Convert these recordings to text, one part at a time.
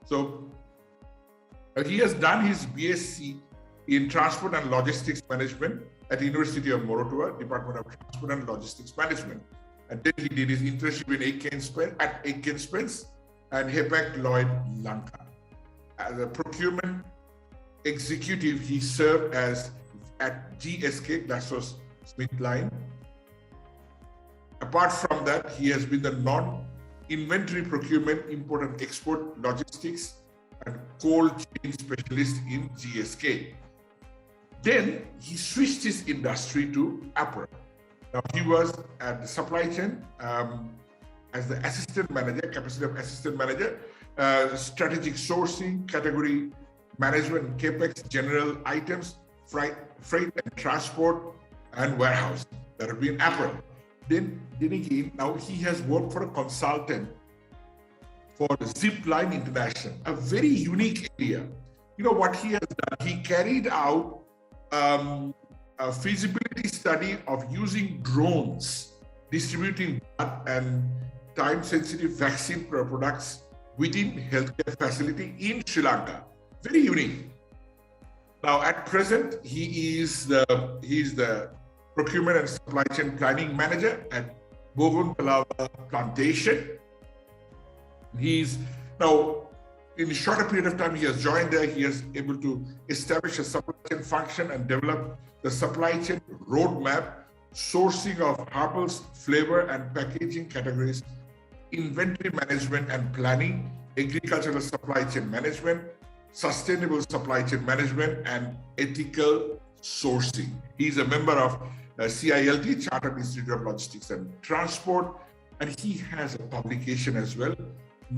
So he has done his BSc in Transport and Logistics Management at University of Moratuwa, Department of Transport and Logistics Management. And then he did his internship in at Aiken Spence and Hapag Lloyd Lanka. As a procurement executive, he served at GSK, GlaxoSmithKline. Apart from that, he has been the non-inventory procurement, import and export logistics and cold chain specialist in GSK. Then he switched his industry to Apple. Now he was at the supply chain as the assistant manager, capacity of assistant manager, strategic sourcing, category management, capex, general items, freight and transport, and warehouse. That would be in Apple. Then again, now he has worked for a consultant for Zipline International, a very unique area. You know what he has done? He carried out a feasibility study of using drones, distributing blood and time-sensitive vaccine products within healthcare facility in Sri Lanka. Very unique. Now, at present, he is the procurement and supply chain planning manager at Bogun Palava Plantation. He's now, in a shorter period of time, he has joined there. He is able to establish a supply chain function and develop the supply chain roadmap, sourcing of herbals, flavor and packaging categories, inventory management and planning, agricultural supply chain management, sustainable supply chain management, and ethical sourcing. He's a member of CILT, Chartered Institute of Logistics and Transport, and he has a publication as well.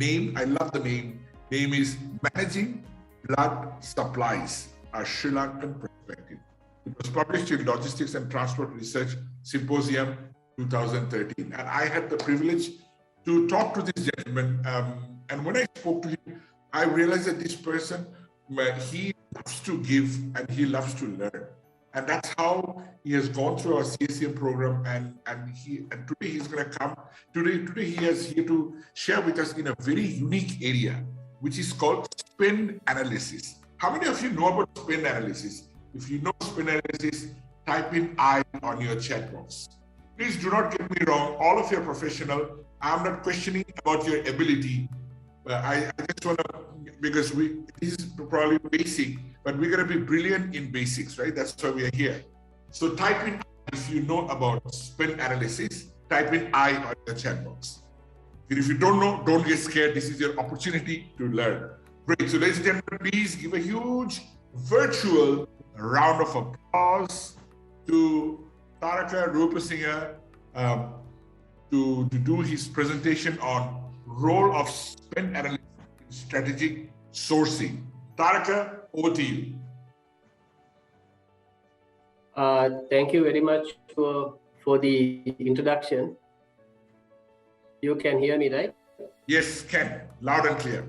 I love the name. Name is Managing Blood Supplies, a Sri Lankan Perspective. It was published in Logistics and Transport Research Symposium 2013. And I had the privilege to talk to this gentleman. And when I spoke to him, I realized that this person, he loves to give and he loves to learn. And that's how he has gone through our CSCM program. And today he's going to come. Today he is here to share with us in a very unique area, which is called spend analysis. How many of you know about spend analysis? If you know spend analysis, type in I on your chat box. Please do not get me wrong. All of you are professional. I'm not questioning about your ability. I just want to, because this is probably basic, but we're going to be brilliant in basics, right? That's why we are here. So type in, if you know about spend analysis, type in I on your chat box. And if you don't know, don't get scared. This is your opportunity to learn. Great. So ladies and gentlemen, please give a huge virtual round of applause to Taraka Rupasinghe to do his presentation on role of spend analysis in strategic sourcing. Taraka, over to you. Thank you very much for the introduction. You can hear me, right? Yes, can. Loud and clear.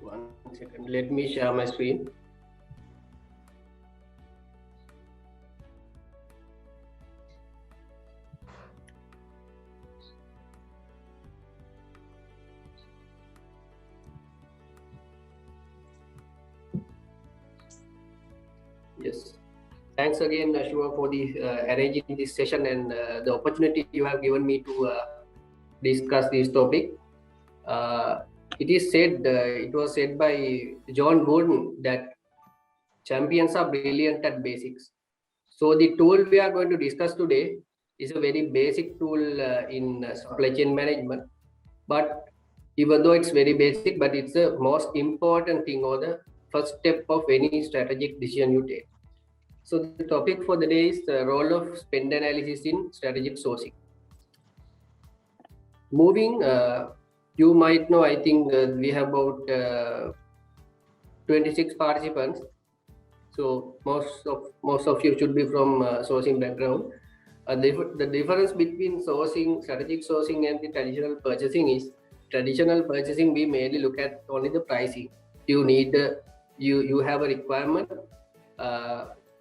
1 second. Let me share my screen. Yes. Thanks again, Shiva, for the arranging this session and the opportunity you have given me to discuss this topic. It was said by John Gordon that champions are brilliant at basics. So the tool we are going to discuss today is a very basic tool in supply chain management. But even though it's very basic, but it's the most important thing or the first step of any strategic decision you take. So the topic for the day is the role of spend analysis in strategic sourcing. Moving, you might know, I think we have about 26 participants. So most of you should be from sourcing background. The difference between strategic sourcing and the traditional purchasing is, traditional purchasing, we mainly look at only the pricing. You need you have a requirement,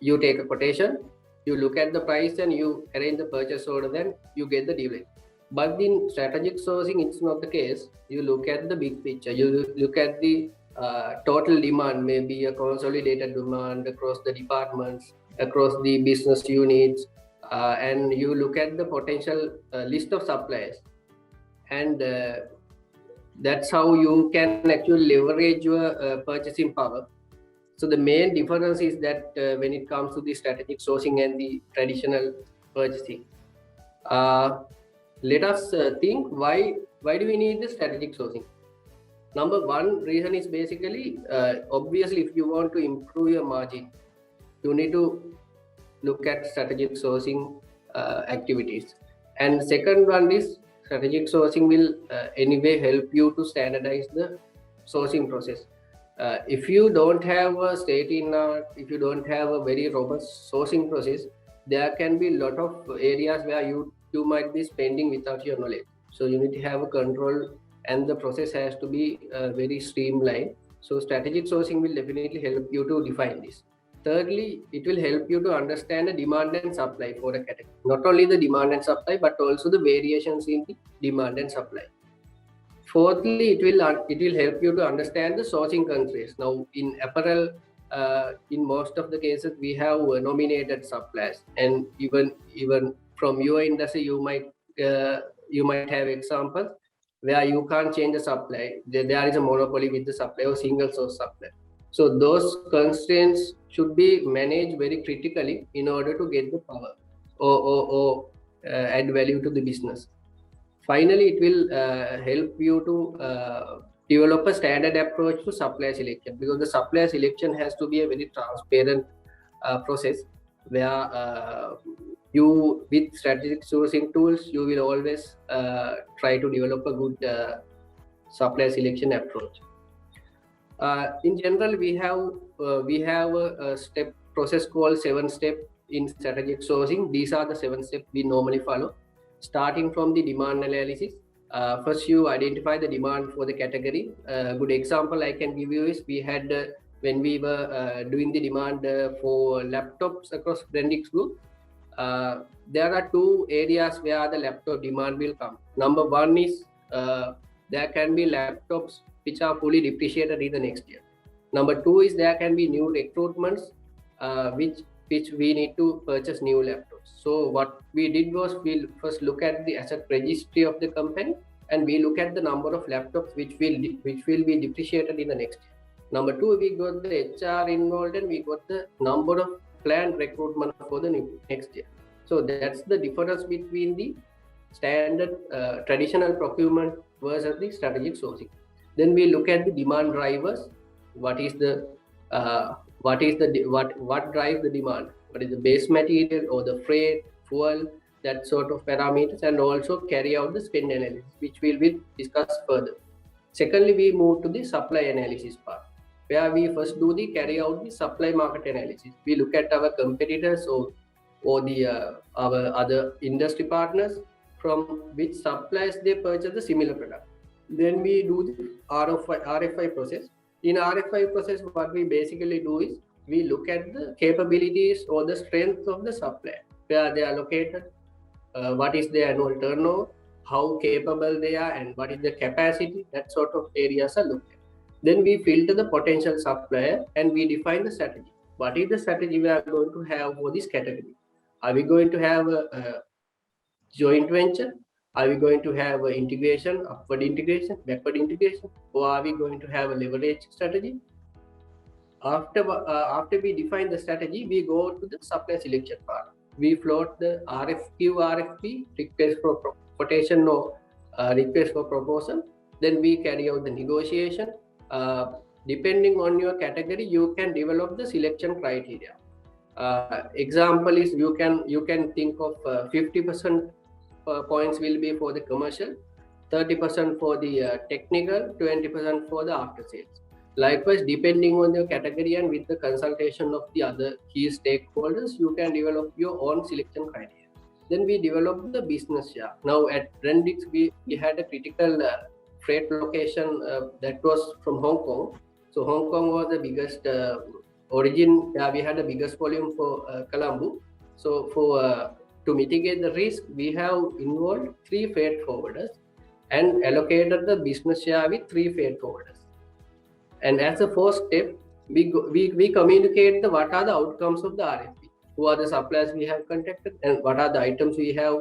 you take a quotation, you look at the price and you arrange the purchase order, then you get the delivery. But in strategic sourcing, it's not the case. You look at the big picture. You look at the total demand, maybe a consolidated demand across the departments, across the business units, and you look at the potential list of suppliers, and that's how you can actually leverage your purchasing power. So the main difference is that when it comes to the strategic sourcing and the traditional purchasing, let us think why do we need the strategic sourcing. Number one reason is basically obviously if you want to improve your margin, you need to look at strategic sourcing activities. And second one is strategic sourcing will anyway help you to standardize the sourcing process. If you don't have a if you don't have a very robust sourcing process, there can be a lot of areas where you might be spending without your knowledge. So you need to have a control, and the process has to be very streamlined. So strategic sourcing will definitely help you to define this. Thirdly, it will help you to understand the demand and supply for a category. Not only the demand and supply, but also the variations in the demand and supply. Fourthly, it will help you to understand the sourcing countries. Now, in apparel, in most of the cases, we have nominated suppliers, and even from your industry, you might have examples where you can't change the supply. There is a monopoly with the supply or single source supply. So those constraints should be managed very critically in order to get the power or add value to the business. Finally, it will help you to develop a standard approach to supply selection, because the supply selection has to be a very transparent process where you, with strategic sourcing tools, you will always try to develop a good supply selection approach. In general, we have a step process called 7-step in strategic sourcing. These are the 7 steps we normally follow. Starting from the demand analysis, first you identify the demand for the category. Good example I can give you is we had when we were doing the demand for laptops across Brandix Group. There are 2 areas where the laptop demand will come. Number one is there can be laptops which are fully depreciated in the next year. Number 2 is there can be new recruitments which we need to purchase new laptops. So what we did was we first look at the asset registry of the company, and we look at the number of laptops which will be depreciated in the next year. Number 2, we got the HR involved, and we got the number of planned recruitment for the next year. So that's the difference between the standard traditional procurement versus the strategic sourcing. Then we look at the demand drivers. What drives the demand? What is the base material or the freight, fuel, that sort of parameters, and also carry out the spend analysis, which we will discuss further. Secondly, we move to the supply analysis part, where we first carry out the supply market analysis. We look at our competitors or our other industry partners, from which suppliers they purchase the similar product. Then we do the RFI process. In RFI process, what we basically do is we look at the capabilities or the strengths of the supplier, where they are located, what is their annual turnover, how capable they are, and what is the capacity. That sort of areas are looked at. Then we filter the potential supplier and we define the strategy. What is the strategy we are going to have for this category? Are we going to have a joint venture? Are we going to have an integration, upward integration, backward integration, or are we going to have a leverage strategy? After we define the strategy, we go to the supply selection part. We float the RFP, request for quotation or request for proposal. Then we carry out the negotiation. Depending on your category, you can develop the selection criteria. Example is you can think of 50% points will be for the commercial, 30% for the technical, 20% for the after sales. Likewise, depending on your category and with the consultation of the other key stakeholders, you can develop your own selection criteria. Then we develop the business share. Now at Brandix, we had a critical freight location that was from Hong Kong. So Hong Kong was the biggest origin. We had the biggest volume for Colombo. So to mitigate the risk, we have involved 3 freight forwarders and allocated the business share with 3 freight forwarders. And as a first step, we communicate what are the outcomes of the RFP, who are the suppliers we have contacted, and what are the items we have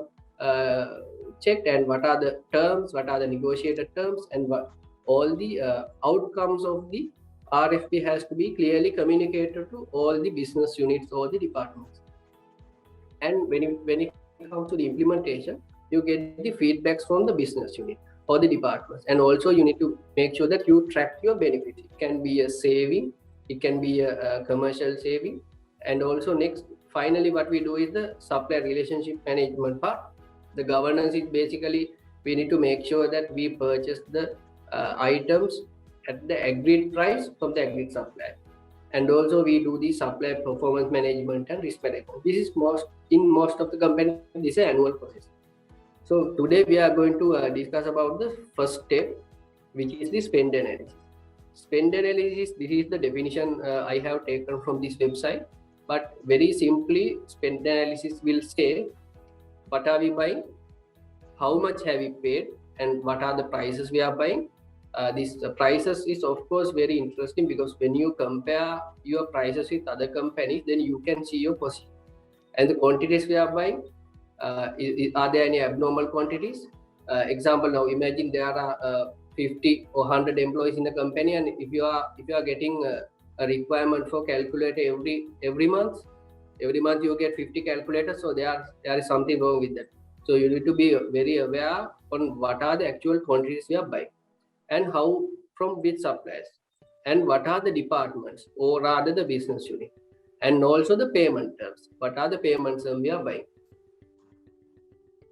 checked, and what are the terms, what are the negotiated terms, and what all the outcomes of the RFP has to be clearly communicated to all the business units or the departments. And when it comes to the implementation, you get the feedbacks from the business unit or the departments, and also you need to make sure that you track your benefits. It can be a saving, it can be a commercial saving, and also finally what we do is the supplier relationship management part. The governance is basically we need to make sure that we purchase the items at the agreed price from the agreed supplier, and also we do the supplier performance management and risk management. This is in most of the companies, this is an annual process. So today we are going to discuss about the first step, which is the spend analysis. Spend analysis, this is the definition I have taken from this website, but very simply, spend analysis will say what are we buying, how much have we paid, and what are the prices we are buying. These prices is of course very interesting, because when you compare your prices with other companies, then you can see your position. And the quantities we are buying, are there any abnormal quantities? Example, now imagine there are 50 or 100 employees in the company, and if you are getting a requirement for calculator every month you get 50 calculators, so there is something wrong with that. So you need to be very aware on what are the actual quantities we are buying, and how, from which suppliers, and what are the departments or rather the business unit, and also the payment terms, what are the payments we are buying.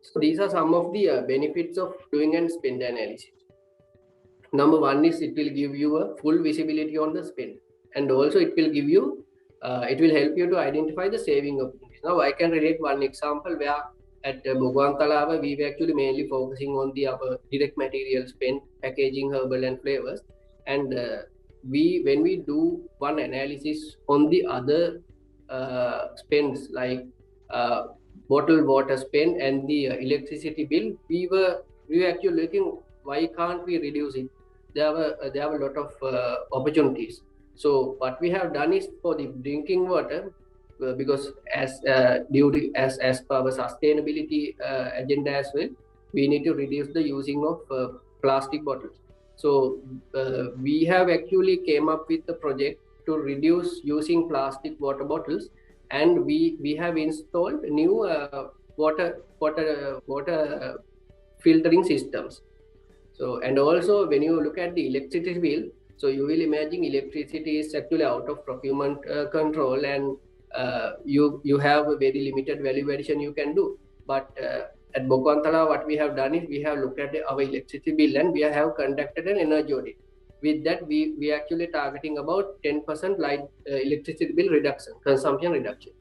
So these are some of the benefits of doing a spend analysis. Number one is it will give you a full visibility on the spend, and also it will give you it will help you to identify the saving opportunities. Now I can relate one example where at Bogwan Talava we were actually mainly focusing on the our direct material spend, packaging, herbal and flavors, and when we do one analysis on the other spends like bottled water spend and the electricity bill, we were actually looking why can't we reduce it. There were a lot of opportunities. So what we have done is for the drinking water, because as per our sustainability agenda as well, we need to reduce the using of plastic bottles. So we have actually came up with a project to reduce using plastic water bottles, and we have installed new water filtering systems. So, and also when you look at the electricity bill, so you will imagine electricity is actually out of procurement control, and you have a very limited value addition you can do. But at Bokwantala, what we have done is we have looked at our electricity bill and we have conducted an energy audit. With that, we actually targeting about 10% light electricity bill reduction, consumption reduction.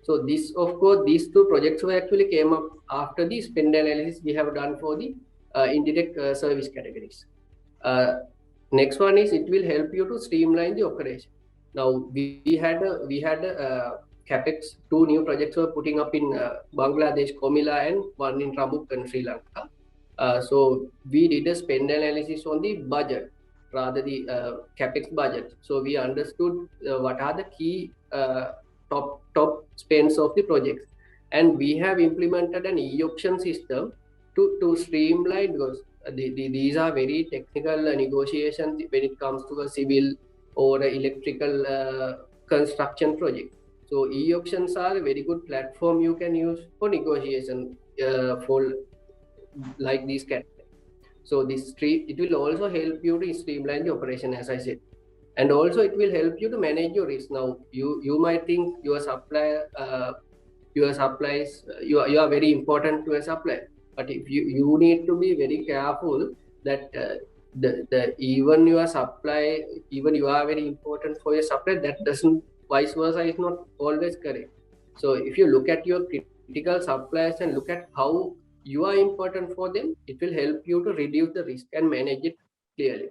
So this, of course, these two projects were actually came up after the spend analysis we have done for the indirect service categories. Next one is it will help you to streamline the operation. Now we had a capex, 2 new projects were putting up in Bangladesh, Komila, and one in Rabuk in Sri Lanka. So we did a spend analysis on the budget, rather the capex budget. So we understood what are the key top spends of the projects, and we have implemented an e-auction system to streamline, because these are very technical negotiations when it comes to a civil or electrical construction project. So e-auctions are a very good platform you can use for negotiation for like these categories. So it will also help you to streamline the operation, as I said, and also it will help you to manage your risk. Now you might think your supplier, your supplies, you are very important to a supplier, but if you need to be very careful that even your supply, even you are very important for your supplier, that doesn't, vice versa is not always correct. So if you look at your critical suppliers and look at how you are important for them, it will help you to reduce the risk and manage it clearly.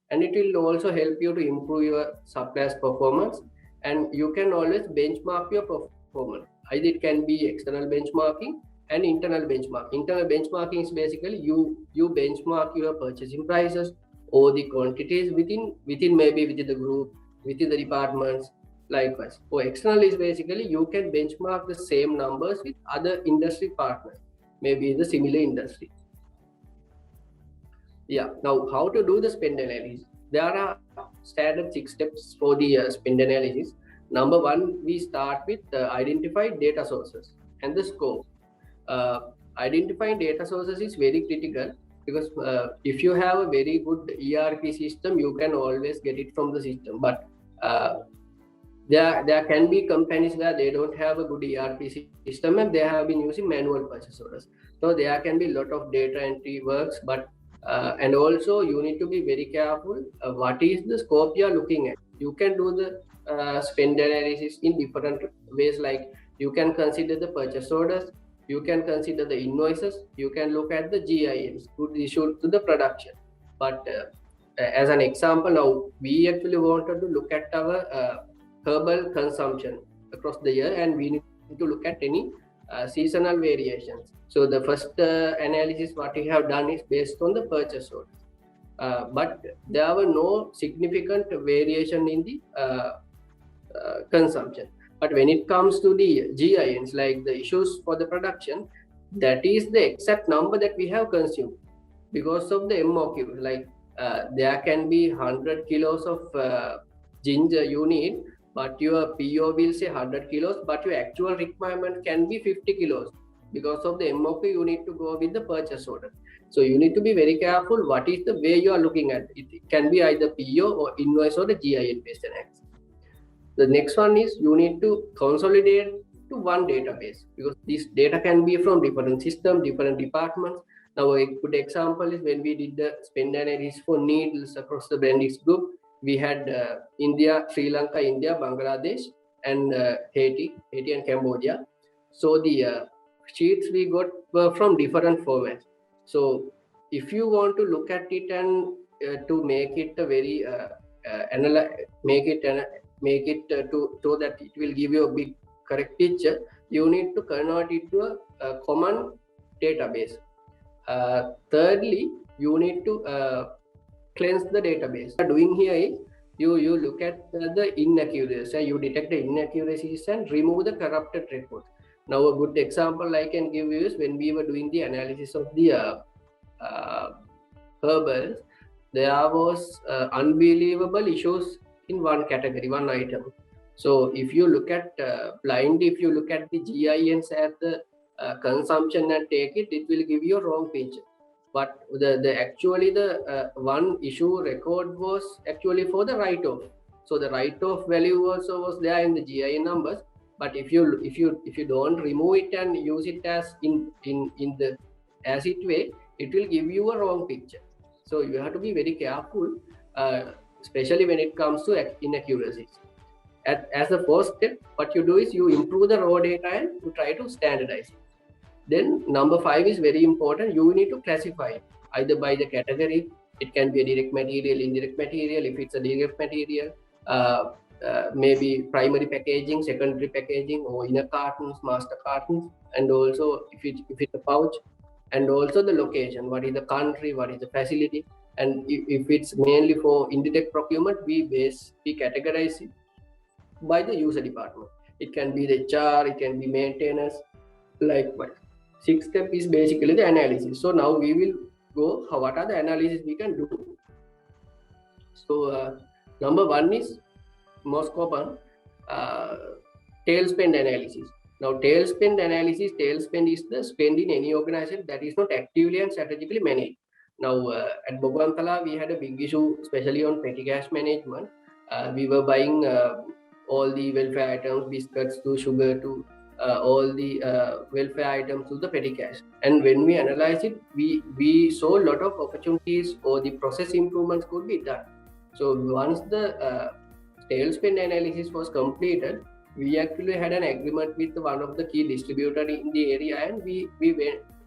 And it will also help you to improve your supplier's performance, and you can always benchmark your performance Either it can be external benchmarking and internal benchmarking. Internal benchmarking is basically you benchmark your purchasing prices or the quantities within maybe within the group, within the departments. Likewise, for external is basically you can benchmark the same numbers with other industry partners, maybe in the similar industry. Yeah. Now, how to do the spend analysis? There are standard 6 steps for the spend analysis. Number 1, we start with identify data sources and the scope. Identifying data sources is very critical because if you have a very good ERP system, you can always get it from the system. But there can be companies where they don't have a good ERP system and they have been using manual purchase orders. So there can be a lot of data entry works, but and also you need to be very careful what is the scope you are looking at. You can do the spend analysis in different ways, like you can consider the purchase orders, you can consider the invoices, you can look at the GINs, goods issued to the production. But as an example, now we actually wanted to look at our herbal consumption across the year, and we need to look at any seasonal variations. So the first analysis what we have done is based on the purchase orders, but there were no significant variation in the consumption. But when it comes to the GINs, like the issues for the production, that is the exact number that we have consumed because of the MOQ. Like there can be 100 kilos of ginger you need, but your PO will say 100 kilos, but your actual requirement can be 50 kilos. Because of the MOQ, you need to go with the purchase order. So you need to be very careful what is the way you are looking at it. It can be either PO or invoice or the GIN based analysis. The next one is you need to consolidate to one database because this data can be from different systems, different departments. Now a good example is when we did the spend analysis for needles across the Bendix group. We had India, Sri Lanka, India, Bangladesh, and Haiti and Cambodia. So the sheets we got were from different formats. So if you want to look at it and to make it a very make it to so that it will give you a big correct picture, you need to convert it to a common database. Thirdly, you need to cleanse the database. What doing here is you look at the inaccuracies, you detect the inaccuracies and remove the corrupted records. Now a good example I can give you is when we were doing the analysis of the herbals, there was unbelievable issues in one category, one item. So if you look at blindly, if you look at the GINs at the consumption and take it, it will give you a wrong picture. But the one issue record was actually for the write-off. So the write-off value also was there in the GIN numbers. But if you don't remove it and use it as in the as it way, it will give you a wrong picture. So you have to be very careful, especially when it comes to inaccuracies. As the first step, what you do is you improve the raw data and you try to standardize it. Then number 5 is very important. You need to classify it either by the category. It can be a direct material, indirect material. If it's a direct material, maybe primary packaging, secondary packaging, or inner cartons, master cartons, and also if it's a pouch, and also the location. What is the country? What is the facility? And if it's mainly for indirect procurement, we categorize it by the user department. It can be the HR, it can be maintenance, likewise. 6th step is basically the analysis. So now we will go what are the analysis we can do. So number 1 is most common tail spend analysis. Now tail spend is the spend in any organization that is not actively and strategically managed. Now at Bogwantala we had a big issue, especially on petty cash management. We were buying all the welfare items, biscuits to sugar to all the welfare items to the petty cash. And when we analyze it, we saw a lot of opportunities or the process improvements could be done. So once the tail spend analysis was completed, we actually had an agreement with one of the key distributors in the area, and we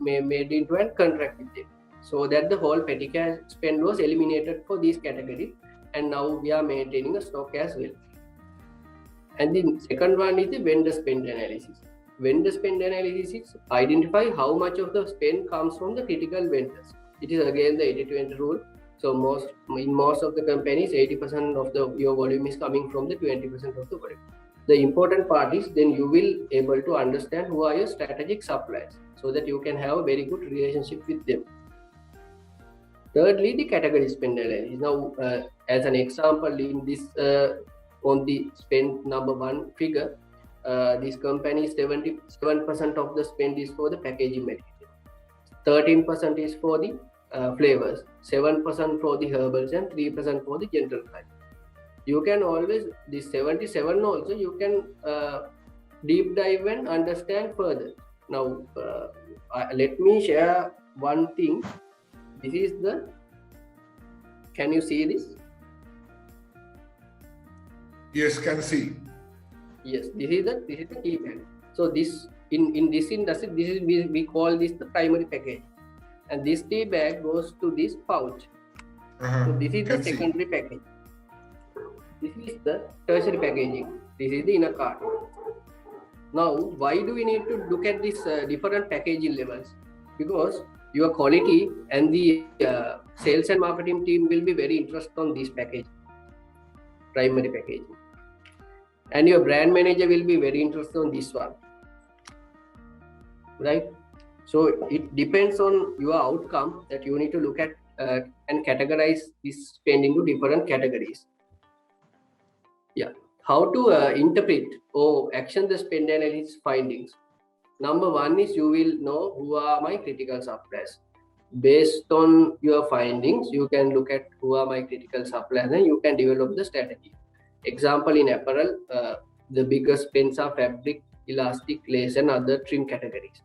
made into a contract with them, so that the whole petty cash spend was eliminated for these categories, and now we are maintaining a stock as well. And the second one is the vendor spend analysis. vendor spend analysis is identify how much of the spend comes from the critical vendors. It is again the 80-20 rule. So in most of the companies, 80% of your volume is coming from the 20% of the volume. The important part is then you will able to understand who are your strategic suppliers so that you can have a very good relationship with them. Thirdly, the category spend analysis. Now, as an example, in this on the spend number 1 figure, this company 77% of the spend is for the packaging material, 13% is for the flavors, 7% for the herbals, and 3% for the general kind. You can always, this 77 also, you can deep dive and understand further. Now, let me share one thing. This is the, can you see this? Yes, can see. Yes, this is the key bag. So this in this industry, this is we call this the primary package, and this tea bag goes to this pouch. So this is the secondary package. This is the tertiary packaging. This is the inner card. Now, why do we need to look at these different packaging levels? Because your quality and the sales and marketing team will be very interested on this package, primary packaging. And your brand manager will be very interested on this one, right? So it depends on your outcome that you need to look at and categorize this spend into different categories. Yeah, how to interpret or action the spend analysis findings. Number 1 is you will know who are my critical suppliers. Based on your findings, you can look at who are my critical suppliers and you can develop the strategy. Example, in apparel, the biggest spends are fabric, elastic, lace, and other trim categories.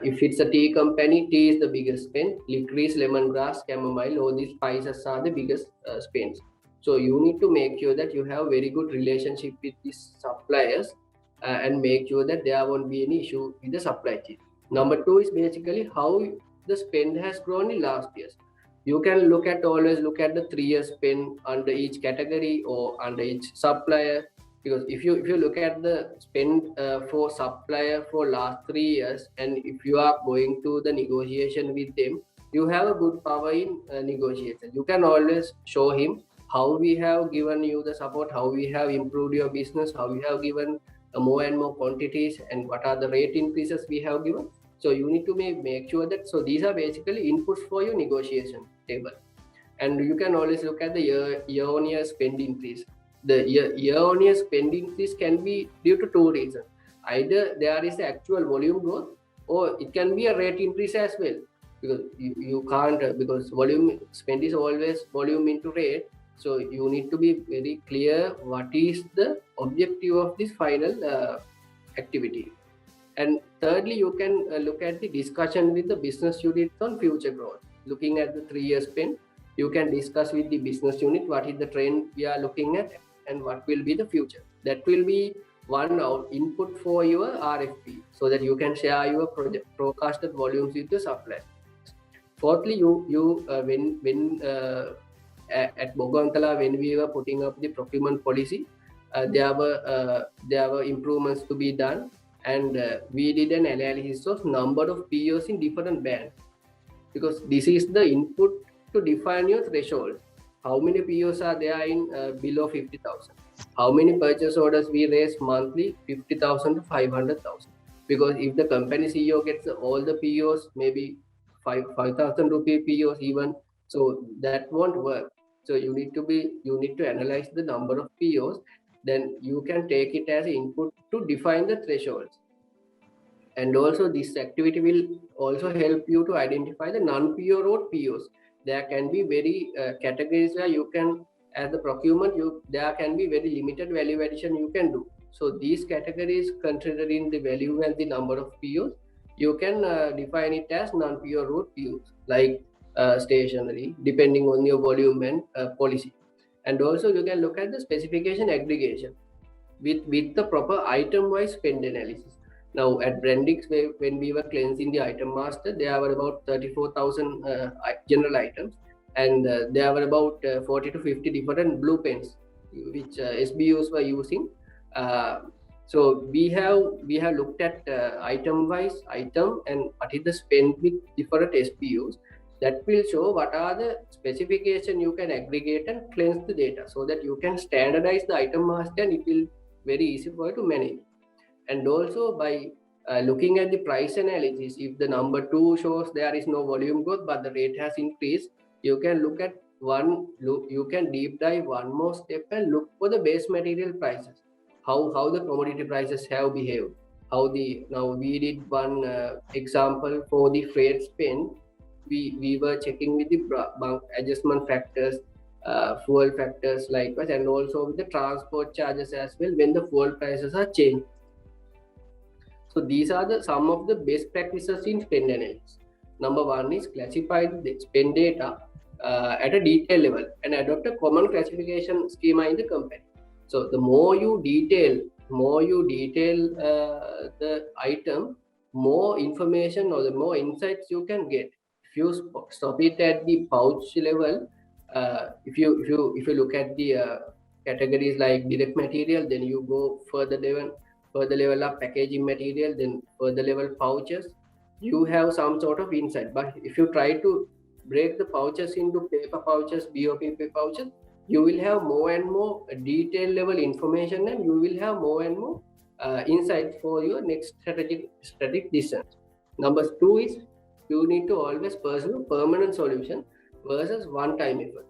If it's a tea company, tea is the biggest spend. Licorice, lemongrass, chamomile, all these spices are the biggest spends. So you need to make sure that you have very good relationship with these suppliers and make sure that there won't be any issue with the supply chain. Number 2 is basically how the spend has grown in last years. You can always look at the 3-year spend under each category or under each supplier, because if you look at the spend for supplier for last 3 years, and if you are going to the negotiation with them, you have a good power in negotiation. You can always show him how we have given you the support, how we have improved your business, how we have given more and more quantities, and what are the rate increases we have given. So you need to make sure that, so these are basically inputs for your negotiation table. And you can always look at the year-on-year spend increase. The year-on-year spend increase can be due to 2 reasons. Either there is the actual volume growth, or it can be a rate increase as well. Because you can't, because volume spend is always volume into rate. So you need to be very clear what is the objective of this final activity. And thirdly, you can look at the discussion with the business unit on future growth. Looking at the 3-year spend, you can discuss with the business unit what is the trend we are looking at and what will be the future. That will be one input for your RFP, so that you can share your project forecasted volumes with the supplier. Fourthly, you when at Bogantala, when we were putting up the procurement policy, there were improvements to be done. And we did an analysis of number of POs in different bands, because this is the input to define your threshold. How many POs are there in below 50,000? How many purchase orders we raise monthly? 50,000 to 500,000. Because if the company CEO gets all the POs, maybe 5,000 rupee POs even, so that won't work. So you need to analyze the number of POs. Then you can take it as input to define the thresholds. And also this activity will also help you to identify the non-PO or POs. There can be very categories where you can, as the procurement, there can be very limited value addition you can do. So these categories, considering the value and the number of POs, you can define it as non-PO or POs, like stationery, depending on your volume and policy. And also you can look at the specification aggregation with the proper item-wise spend analysis. Now at Brandix, when we were cleansing the item master, there were about 34,000 general items, and there were about 40 to 50 different blue pens which SBUs were using So we have looked at item wise item and what is the spend with different SPUs. That will show what are the specification you can aggregate and cleanse the data so that you can standardize the item master and it will very easy for you to manage. And also by looking at the price analysis, if the number 2 shows there is no volume growth but the rate has increased, you can look at you can deep dive one more step and look for the base material prices, how the commodity prices have behaved, now we did one example for the freight spend. We were checking with the bulk adjustment factors, fuel factors likewise, and also with the transport charges as well when the fuel prices are changed. So these are some of the best practices in spend analysis. Number 1 is classify the spend data at a detail level and adopt a common classification schema in the company. So the more you detail the item, more information or the more insights you can get. If you stop it at the pouch level, if you look at the categories like direct material, then you go further level up packaging material, then further level pouches, you have some sort of insight. But if you try to break the pouches into paper pouches, BOPP pouches, you will have more and more detail level information and you will have more and more insights for your next strategic decisions. Number 2 is you need to always pursue permanent solution versus one-time effort.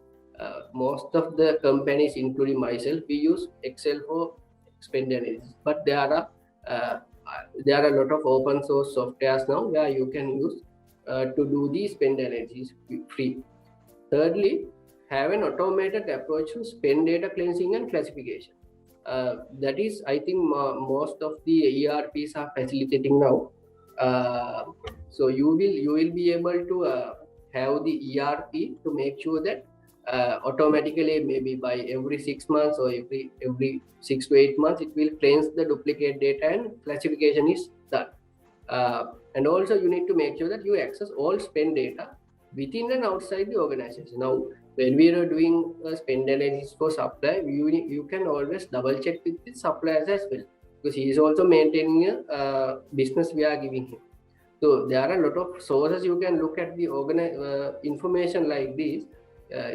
Most of the companies, including myself, we use Excel for spend analysis, but there are a lot of open source softwares now where you can use to do the spend analysis free. Thirdly, have an automated approach to spend data cleansing and classification. That is, I think most of the ERPs are facilitating now. So you will be able to have the ERP to make sure that automatically, maybe by every 6 months or every 6 to 8 months, it will cleanse the duplicate data and classification is done. And also you need to make sure that you access all spend data within and outside the organization. Now, when we are doing spend analysis for supply, you can always double check with the suppliers as well, because he is also maintaining a business we are giving him. So there are a lot of sources you can look at the information like this.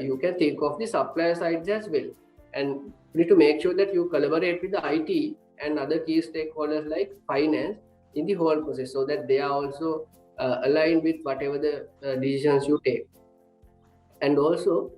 You can think of the supplier sides as well, and you need to make sure that you collaborate with the IT and other key stakeholders like finance in the whole process, so that they are also aligned with whatever the decisions you take. And also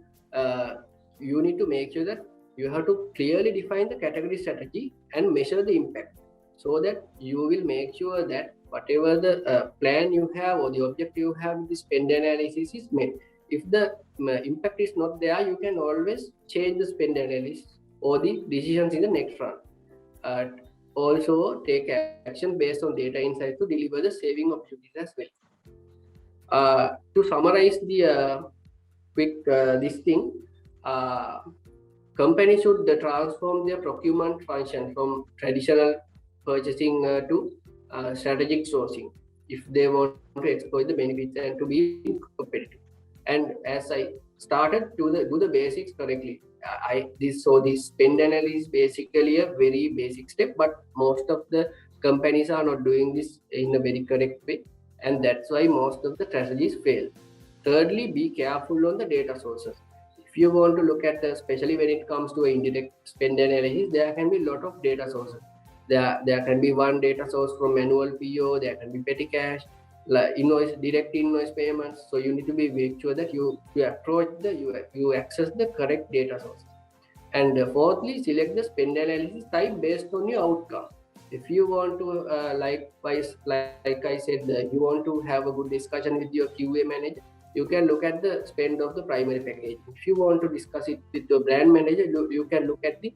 you need to make sure that you have to clearly define the category strategy and measure the impact, so that you will make sure that whatever the plan you have or the objective you have with the spend analysis is met. If the impact is not there, you can always change the spend analysis or the decisions in the next round. Also take action based on data insights to deliver the saving opportunities as well. To summarize the quick this thing, companies should transform their procurement function from traditional purchasing to strategic sourcing if they want to exploit the benefits and to be competitive. And as I started to do the basics correctly, this spend analysis is basically a very basic step, but most of the companies are not doing this in a very correct way, and that's why most of the strategies fail. Thirdly, be careful on the data sources. If you want to look at, especially when it comes to indirect spend analysis, there can be a lot of data sources. There can be one data source from manual PO, there can be petty cash, like direct invoice payments. So you need to make sure that you approach you access the correct data sources. And fourthly, select the spend analysis type based on your outcome. If you want to like I said, you want to have a good discussion with your QA manager, you can look at the spend of the primary package. If you want to discuss it with your brand manager, you can look at the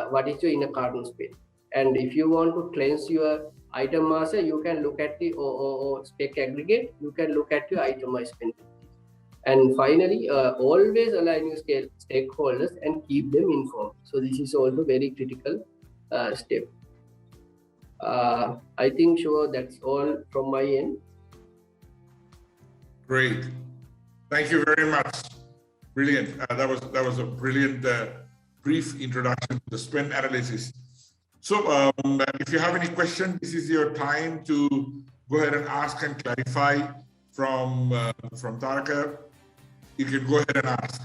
what is your inner carton spend. And if you want to cleanse your item master, you can look at the or spec aggregate, you can look at your itemized spend. And finally, always align your stakeholders and keep them informed. So this is also very critical step. I think sure that's all from my end. Great, thank you very much. Brilliant. That was a brilliant brief introduction to the spend analysis. So if you have any question, this is your time to go ahead and ask and clarify from Taraka. You can go ahead and ask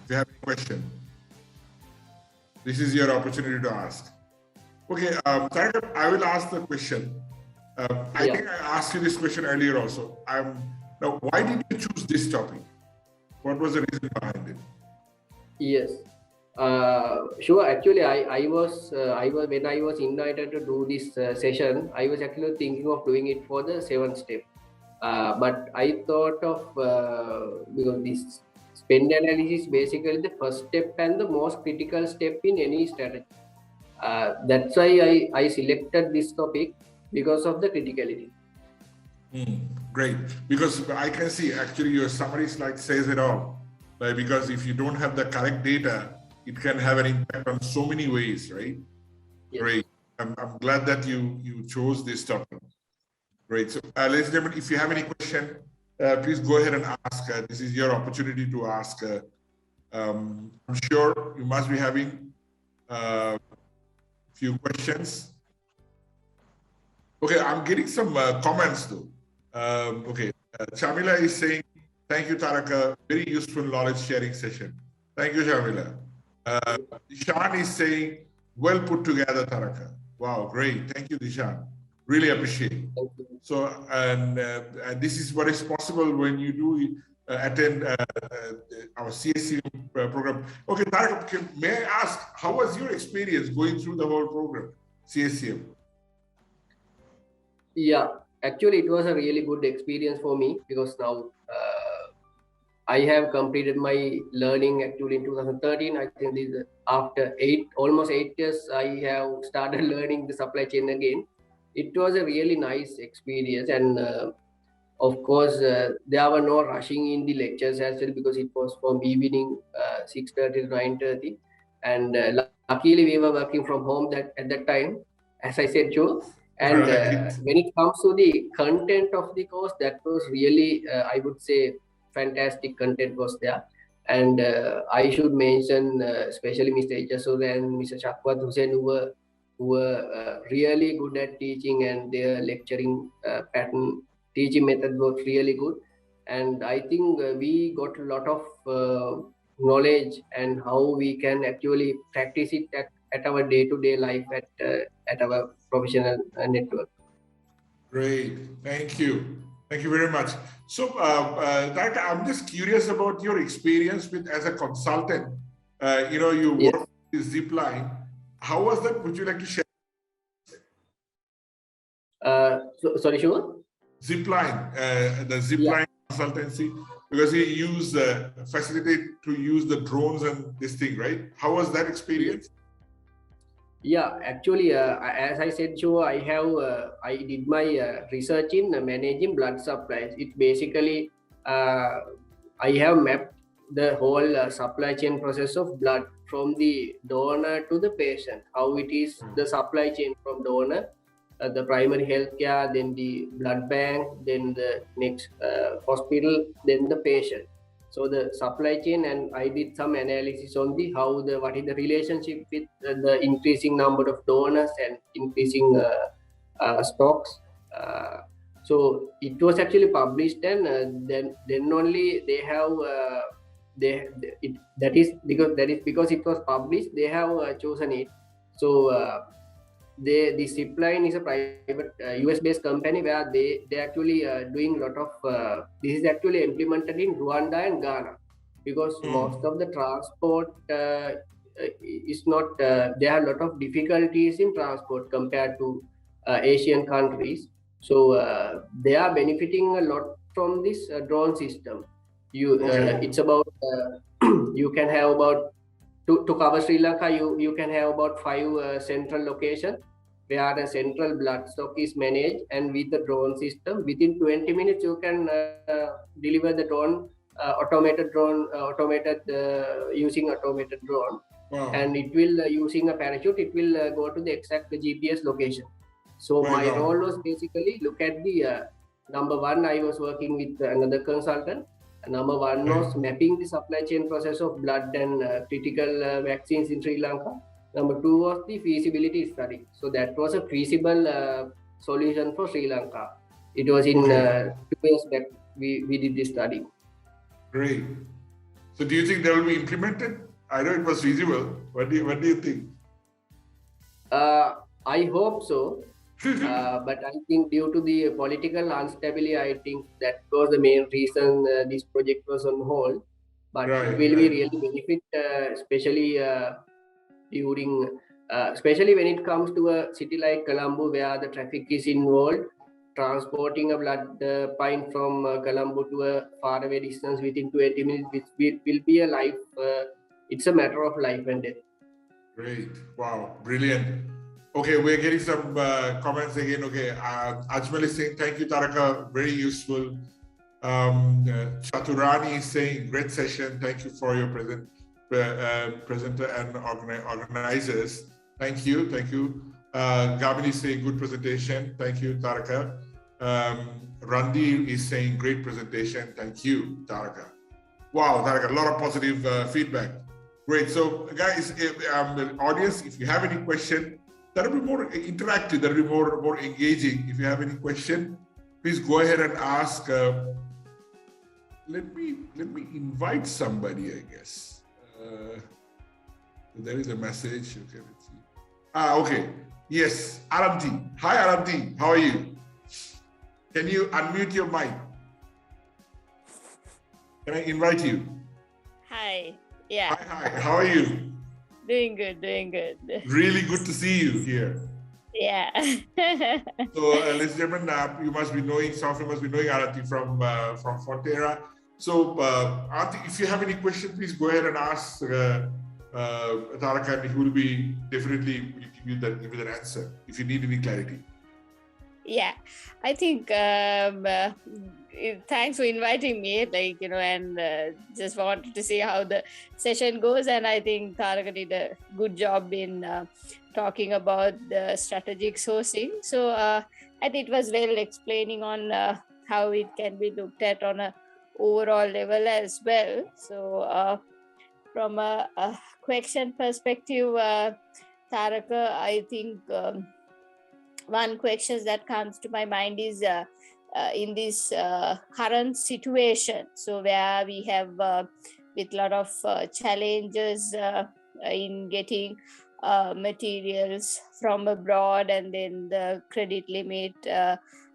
if you have any question. This is your opportunity to ask. Okay, Taraka, I will ask the question. I think I asked you this question earlier also. Now, why did you choose this topic? What was the reason behind it? Yes. Sure. Actually, I was when I was invited to do this session, I was actually thinking of doing it for the 7th step. But I thought of because this spend analysis is basically the first step and the most critical step in any strategy. That's why I selected this topic because of the criticality. Great, because I can see actually your summary slide says it all. Right? Because if you don't have the correct data, it can have an impact on so many ways, right? Yes. Great. I'm glad that you chose this topic. Great. So, ladies and gentlemen, if you have any question, please go ahead and ask. This is your opportunity to ask. I'm sure you must be having a few questions. Okay, I'm getting some comments though. Okay, Shamila is saying, thank you, Taraka. Very useful knowledge sharing session. Thank you, Shamila. Dishan is saying, well put together, Taraka. Wow, great. Thank you, Dishan. Really appreciate it. So, and this is what is possible when you do attend our CSCM program. Okay, Taraka, may I ask, how was your experience going through the whole program, CSCM? Yeah, actually, it was a really good experience for me because now I have completed my learning actually in 2013. I think this after almost 8 years, I have started learning the supply chain again. It was a really nice experience, and of course, there were no rushing in the lectures as well because it was from evening 6:30 to 9:30, and luckily we were working from home at that time, as I said, Joe. And when it comes to the content of the course, that was really, I would say, fantastic content was there. And I should mention especially Mr. Ijasur and Mr. Shakwat Hussain, who were really good at teaching, and their lecturing pattern, teaching method was really good. And I think we got a lot of knowledge and how we can actually practice it at our day-to-day life at our professional network. Great, thank you. Thank you very much. So, Taraka, I'm just curious about your experience with as a consultant. You work with Zipline. How was that? Would you like to share? Sorry, Shiva? Zipline, the Zipline consultancy, because he used facilitate to use the drones and this thing, right? How was that experience? Yeah, actually, as I said, Joe, I did my research in managing blood supplies. It basically, I have mapped the whole supply chain process of blood from the donor to the patient, how it is the supply chain from donor, the primary healthcare, then the blood bank, then the next hospital, then the patient. So the supply chain, and I did some analysis on what is the relationship with the increasing number of donors and increasing stocks. So it was actually published, and then only they have that is because it was published, they have chosen it. So the Zipline is a private US-based company where they actually doing a lot of this is actually implemented in Rwanda and Ghana, because most of the transport is not there are a lot of difficulties in transport compared to Asian countries. So they are benefiting a lot from this drone system. It's about you can have about to cover Sri Lanka, you can have about 5 central locations where the central blood stock is managed, and with the drone system, within 20 minutes, you can deliver the drone, using automated drone. Wow. And it will, using a parachute, it will go to the exact GPS location. So my role was basically look at the, number one, I was working with another consultant. Number one was mapping the supply chain process of blood and critical vaccines in Sri Lanka. Number two was the feasibility study. So that was a feasible solution for Sri Lanka. It was in 2 years back we did this study. Great. So do you think that will be implemented? I know it was feasible. What do you think? I hope so. But I think due to the political instability, I think that was the main reason this project was on hold. But it will be really benefit, especially especially when it comes to a city like Colombo, where the traffic is involved. Transporting a blood pint from Colombo to a faraway distance within 20 minutes, which will be a life. It's a matter of life and death. Great! Wow, brilliant. Okay, we're getting some comments again. Okay, Ajmal is saying, thank you, Taraka, very useful. Chaturani is saying, great session. Thank you for your presenter and organizers. Thank you. Gavin is saying, good presentation. Thank you, Taraka. Randi is saying, great presentation. Thank you, Taraka. Wow, Taraka, a lot of positive feedback. Great. So, guys, the audience, if you have any question, that'll be more interactive, that'll be more engaging. If you have any question, please go ahead and ask. Let me invite somebody, I guess. There is a message. Okay, let's see. Okay. Yes, Aramti. Hi, Aramti. How are you? Can you unmute your mic? Can I invite you? Hi. Yeah. Hi. How are you? Doing good. Really good to see you here. Yeah. So, ladies and gentlemen, you must be knowing, some of you must be knowing Aramti from Fonterra. So, Aramti, if you have any questions, please go ahead and ask Taraka, and he will be definitely give you that answer if you need any clarity. Yeah, I think thanks for inviting me, and just wanted to see how the session goes. And I think Taraka did a good job in talking about the strategic sourcing. So I think it was well explaining on how it can be looked at on a overall level as well. So from a question perspective, Taraka, I think one question that comes to my mind is in this current situation, so where we have with a lot of challenges in getting materials from abroad, and then the credit limit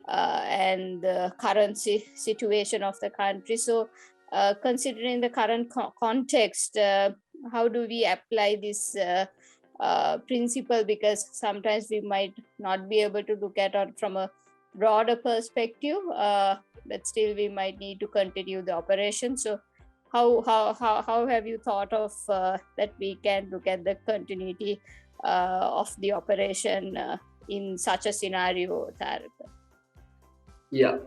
and the currency situation of the country. So considering the current context, how do we apply this principle? Because sometimes we might not be able to look at it from a broader perspective, but still we might need to continue the operation. So how have you thought of that we can look at the continuity of the operation in such a scenario, Taraka? Yeah,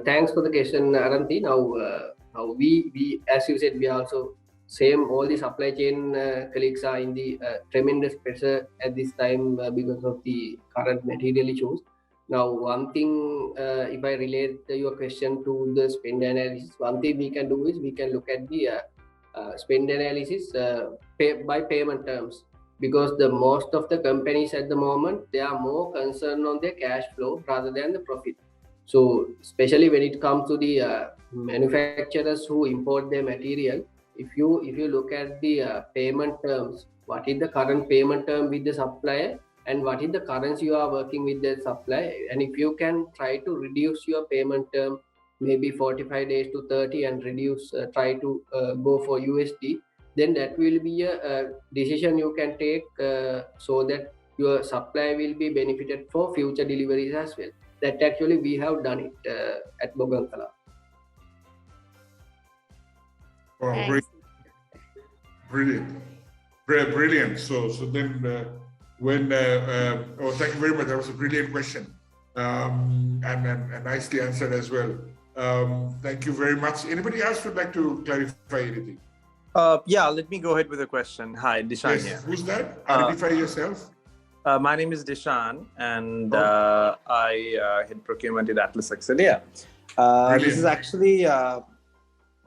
thanks for the question, Aranti. Now we as you said, we also same, all the supply chain colleagues are in the tremendous pressure at this time because of the current material issues. Now, one thing, if I relate your question to the spend analysis, one thing we can do is we can look at the spend analysis by payment terms, because the most of the companies at the moment, they are more concerned on their cash flow rather than the profit. So especially when it comes to the manufacturers who import their material, if you look at the payment terms, what is the current payment term with the supplier and what is the currency you are working with the supplier, and if you can try to reduce your payment term maybe 45 days to 30 and reduce, try to go for USD, then that will be a decision you can take so that your supply will be benefited for future deliveries as well. That actually we have done it at Bogantala. Wow, great. Brilliant. So then thank you very much. That was a brilliant question, and nicely answered as well. Thank you very much. Anybody else would like to clarify anything? Yeah, let me go ahead with a question. Hi, Dishan Yes. here. Who's that? Identify yourself. My name is Dishan, and I head procurement at Atlas Axelia. This is actually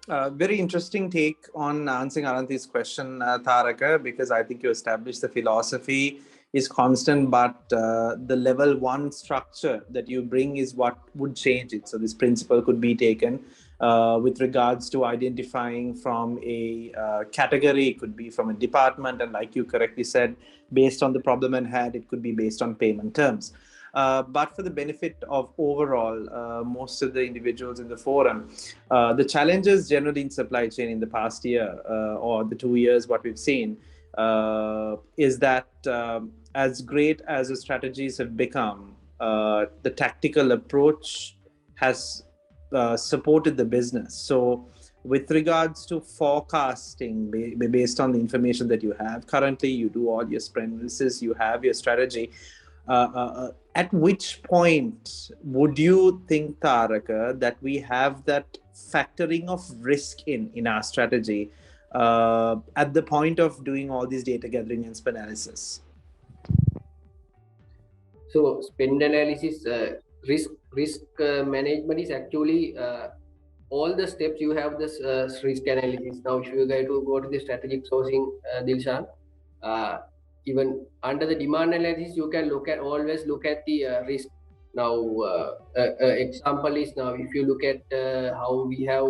Very interesting take on answering Aranti's question, Taraka, because I think you established the philosophy is constant, but the level one structure that you bring is what would change it. So this principle could be taken with regards to identifying from a category, it could be from a department, and like you correctly said, based on the problem at hand, it could be based on payment terms. But for the benefit of overall, most of the individuals in the forum, the challenges generally in supply chain in the past year or the 2 years, what we've seen is that as great as the strategies have become, the tactical approach has supported the business. So with regards to forecasting based on the information that you have currently, you do all your sprint analysis, you have your strategy. At which point would you think, Taraka, that we have that factoring of risk in our strategy at the point of doing all these data gathering and spend analysis? So spend analysis, risk management is actually all the steps you have this risk analysis. Now, if you guys to go to the strategic sourcing, Dilshan, even under the demand analysis, you can always look at the risk. Now, example is now if you look at how we have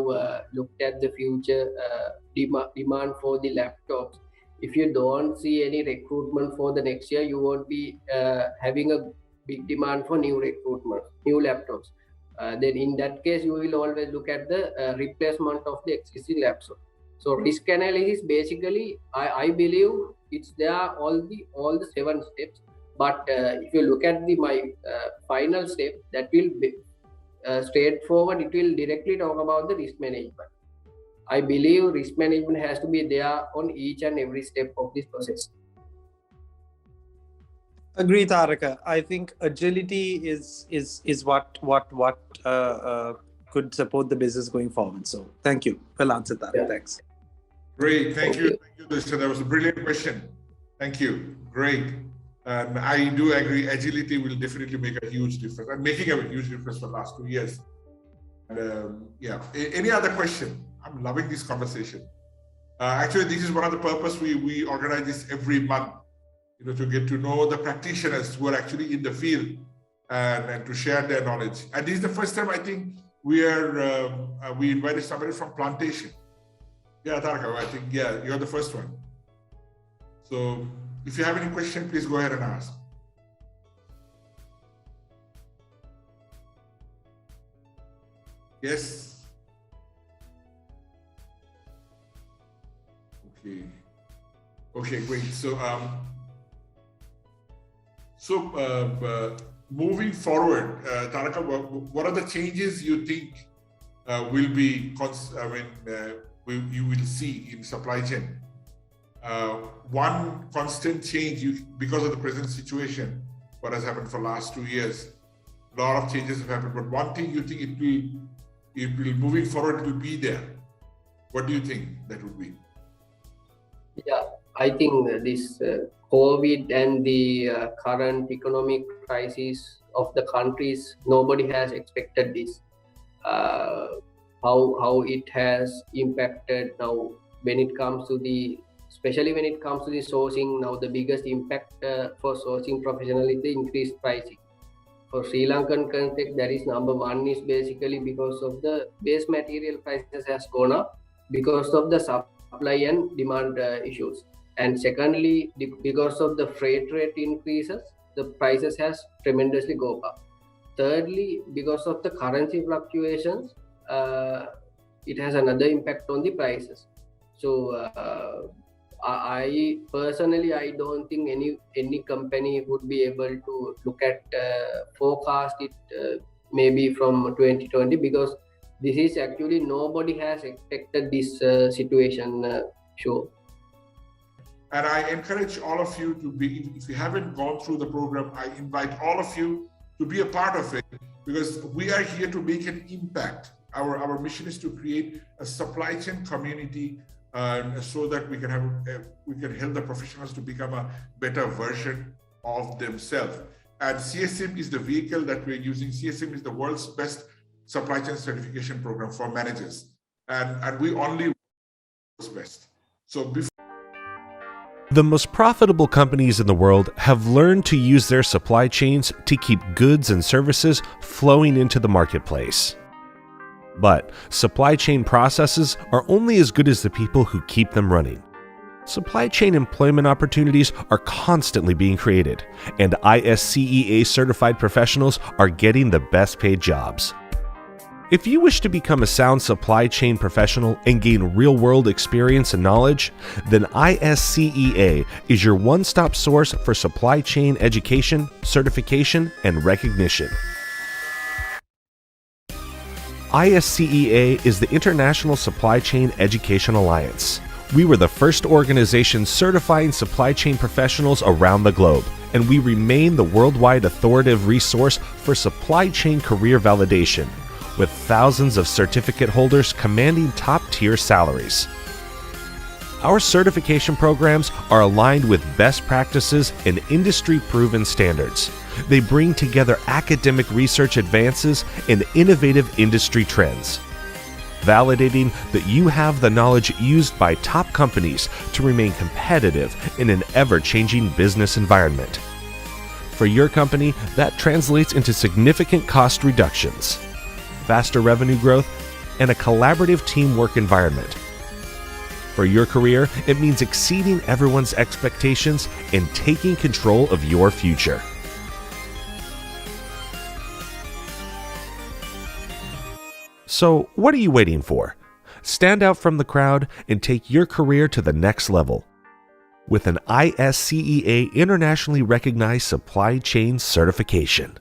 looked at the future demand for the laptops. If you don't see any recruitment for the next year, you won't be having a big demand for new recruitment, new laptops. Then in that case, you will always look at the replacement of the existing laptop. So risk analysis, basically, I believe it's there all the 7 steps. But if you look at my final step, that will be straightforward. It will directly talk about the risk management. I believe risk management has to be there on each and every step of this process. Agree, Taraka. I think agility is what could support the business going forward. So thank you. Well answered, Taraka. Yeah. Thanks. Great. Thank you, Dilshan. That was a brilliant question. Thank you. Great. And I do agree, agility will definitely make a huge difference, and making a huge difference for the last 2 years. And yeah, any other question? I'm loving this conversation. Actually, this is one of the purpose we organize this every month, to get to know the practitioners who are actually in the field and to share their knowledge. And this is the first time I think we invited somebody from Plantation. Yeah, Taraka, I think, yeah, you're the first one. So if you have any question, please go ahead and ask. Yes. Okay, great. So, moving forward, Taraka, what are the changes you think will be, you will see in supply chain? One constant change, because of the present situation, what has happened for the last 2 years, a lot of changes have happened. But one thing you think it will moving forward, it will be there. What do you think that would be? Yeah, I think this COVID and the current economic crisis of the countries, nobody has expected this. How it has impacted now when it comes to especially when it comes to the sourcing. Now the biggest impact for sourcing professional is the increased pricing. For Sri Lankan context, that is number one is basically because of the base material prices has gone up because of the supply and demand issues. And secondly, because of the freight rate increases, the prices has tremendously go up. Thirdly, because of the currency fluctuations, it has another impact on the prices. So I personally, I don't think any company would be able to look at forecast it maybe from 2020, because this is actually nobody has expected this situation. Sure. And I encourage all of you to be, if you haven't gone through the program, I invite all of you to be a part of it, because we are here to make an impact. Our mission is to create a supply chain community so that we can help the professionals to become a better version of themselves. And CSM is the vehicle that we're using. CSM is the world's best supply chain certification program for managers. and we only what's best. So before The most profitable companies in the world have learned to use their supply chains to keep goods and services flowing into the marketplace. But supply chain processes are only as good as the people who keep them running. Supply chain employment opportunities are constantly being created, and ISCEA certified professionals are getting the best paid jobs. If you wish to become a sound supply chain professional and gain real-world experience and knowledge, then ISCEA is your one-stop source for supply chain education, certification, and recognition. ISCEA is the International Supply Chain Education Alliance. We were the first organization certifying supply chain professionals around the globe, and we remain the worldwide authoritative resource for supply chain career validation, with thousands of certificate holders commanding top-tier salaries. Our certification programs are aligned with best practices and industry-proven standards. They bring together academic research advances and innovative industry trends, validating that you have the knowledge used by top companies to remain competitive in an ever-changing business environment. For your company, that translates into significant cost reductions, faster revenue growth, and a collaborative teamwork environment. For your career, it means exceeding everyone's expectations and taking control of your future. So, what are you waiting for? Stand out from the crowd and take your career to the next level with an ISCEA internationally recognized supply chain certification.